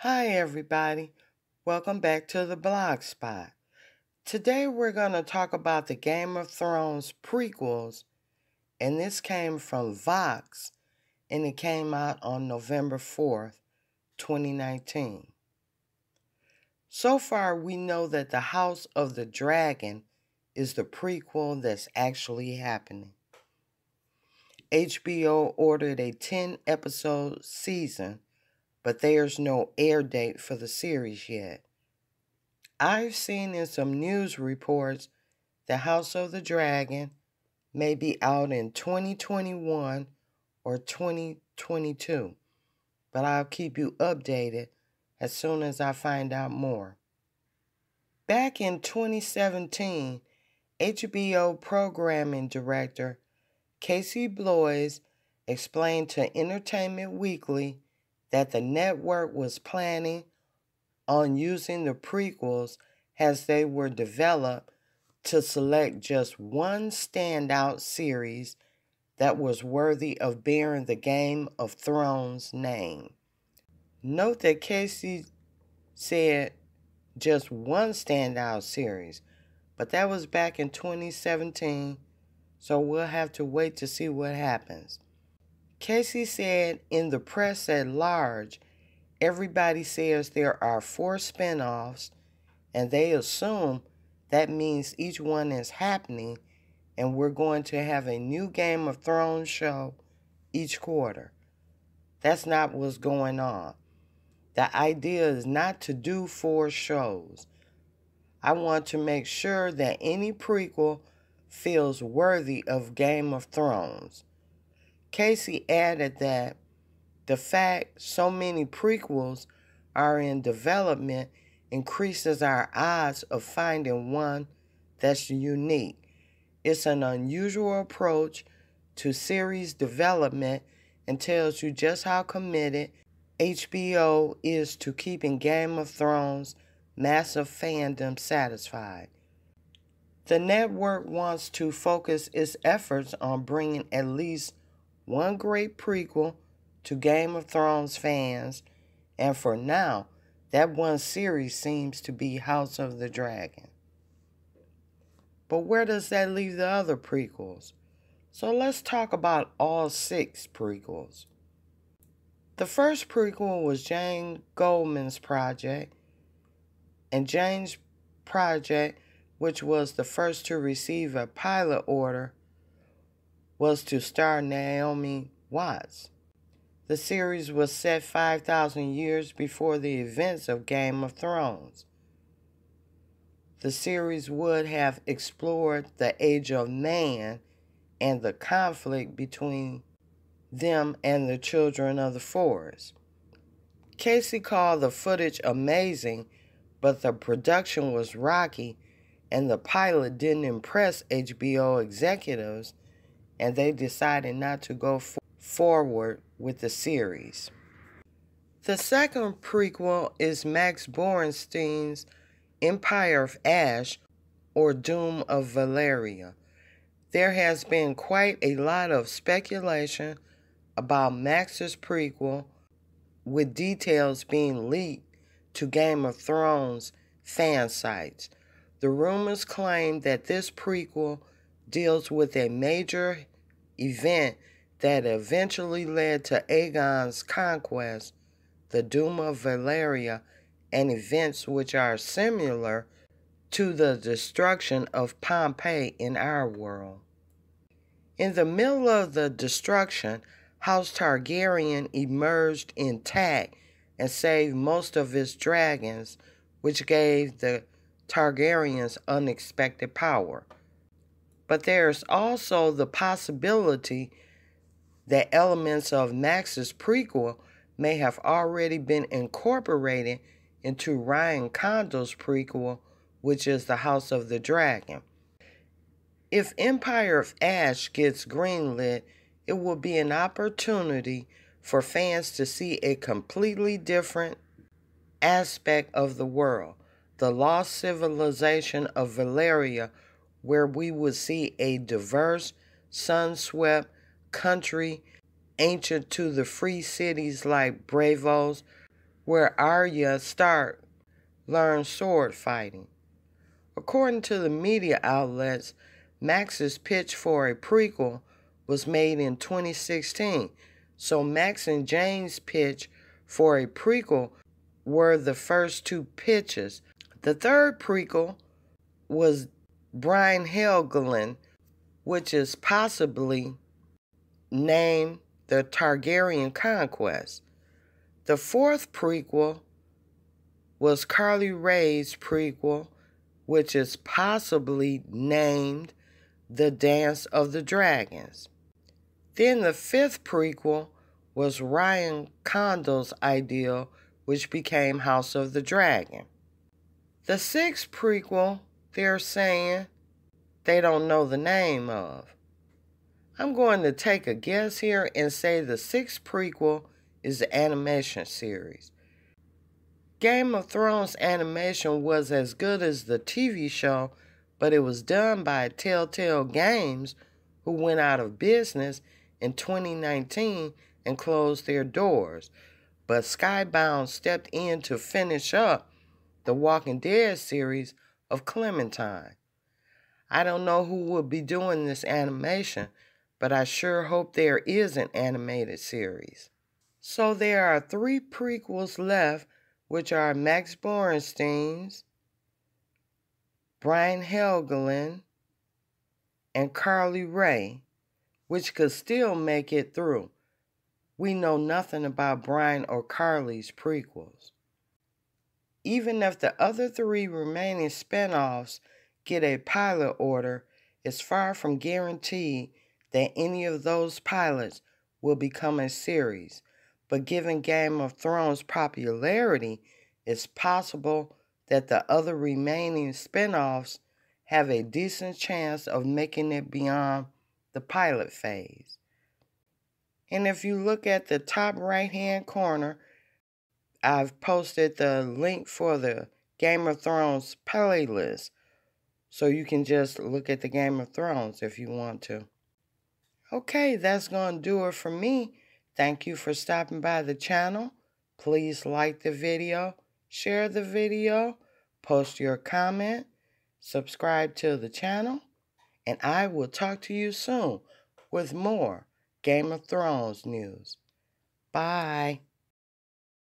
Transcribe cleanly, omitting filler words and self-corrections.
Hi everybody, welcome back to the Blog Spot. Today we're going to talk about the Game of Thrones prequels, and this came from Vox, and it came out on November 4th, 2019. So far we know that the House of the Dragon is the prequel that's actually happening. HBO ordered a 10-episode season, but there's no air date for the series yet. I've seen in some news reports the House of the Dragon may be out in 2021 or 2022, but I'll keep you updated as soon as I find out more. Back in 2017, HBO programming director Casey Bloys explained to Entertainment Weekly that the network was planning on using the prequels as they were developed to select just one standout series that was worthy of bearing the Game of Thrones name. Note that Casey said just one standout series, but that was back in 2017, so we'll have to wait to see what happens. Casey said in the press at large, everybody says there are 4 spinoffs, and they assume that means each one is happening, and we're going to have a new Game of Thrones show each quarter. That's not what's going on. The idea is not to do 4 shows. I want to make sure that any prequel feels worthy of Game of Thrones. Casey added that the fact so many prequels are in development increases our odds of finding one that's unique. It's an unusual approach to series development and tells you just how committed HBO is to keeping Game of Thrones' massive fandom satisfied. The network wants to focus its efforts on bringing at least one great prequel to Game of Thrones fans, and for now, that one series seems to be House of the Dragon. But where does that leave the other prequels? So let's talk about all 6 prequels. The first prequel was James Goldman's project, and James' project, which was the first to receive a pilot order, was to star Naomi Watts. The series was set 5,000 years before the events of Game of Thrones. The series would have explored the age of man and the conflict between them and the children of the forest. Casey called the footage amazing, but the production was rocky and the pilot didn't impress HBO executives, and they decided not to go forward with the series. The second prequel is Max Borenstein's Empire of Ash, or Doom of Valyria. There has been quite a lot of speculation about Max's prequel, with details being leaked to Game of Thrones fan sites. The rumors claim that this prequel deals with a major event that eventually led to Aegon's conquest, the Doom of Valyria, and events which are similar to the destruction of Pompeii in our world. In the middle of the destruction, House Targaryen emerged intact and saved most of its dragons, which gave the Targaryens unexpected power. But there is also the possibility that elements of Max's prequel may have already been incorporated into Ryan Condal's prequel, which is the House of the Dragon. If Empire of Ash gets greenlit, it will be an opportunity for fans to see a completely different aspect of the world, the lost civilization of Valyria, where we would see a diverse, sun-swept country ancient to the free cities like Bravos, where Arya Stark learned sword fighting. According to the media outlets, Max's pitch for a prequel was made in 2016, so Max and Jane's pitch for a prequel were the first two pitches. The third prequel was Brian Helgeland, which is possibly named The Targaryen Conquest. The fourth prequel was Carly Rae's prequel, which is possibly named The Dance of the Dragons. Then the fifth prequel was Ryan Condal's idea, which became House of the Dragon. The sixth prequel, they're saying they don't know the name of. I'm going to take a guess here and say the sixth prequel is the animation series. Game of Thrones animation was as good as the TV show, but it was done by Telltale Games, who went out of business in 2019 and closed their doors. But Skybound stepped in to finish up the Walking Dead series of Clementine. I don't know who will be doing this animation, but I sure hope there is an animated series. So there are 3 prequels left, which are Max Borenstein's, Brian Helgeland, and Carly Rae, which could still make it through. We know nothing about Brian or Carly's prequels. Even if the other 3 remaining spinoffs get a pilot order, it's far from guaranteed that any of those pilots will become a series. But given Game of Thrones' popularity, it's possible that the other remaining spinoffs have a decent chance of making it beyond the pilot phase. And if you look at the top right-hand corner, I've posted the link for the Game of Thrones playlist, so you can just look at the Game of Thrones if you want to. Okay, that's going to do it for me. Thank you for stopping by the channel. Please like the video, share the video, post your comment, subscribe to the channel, and I will talk to you soon with more Game of Thrones news. Bye.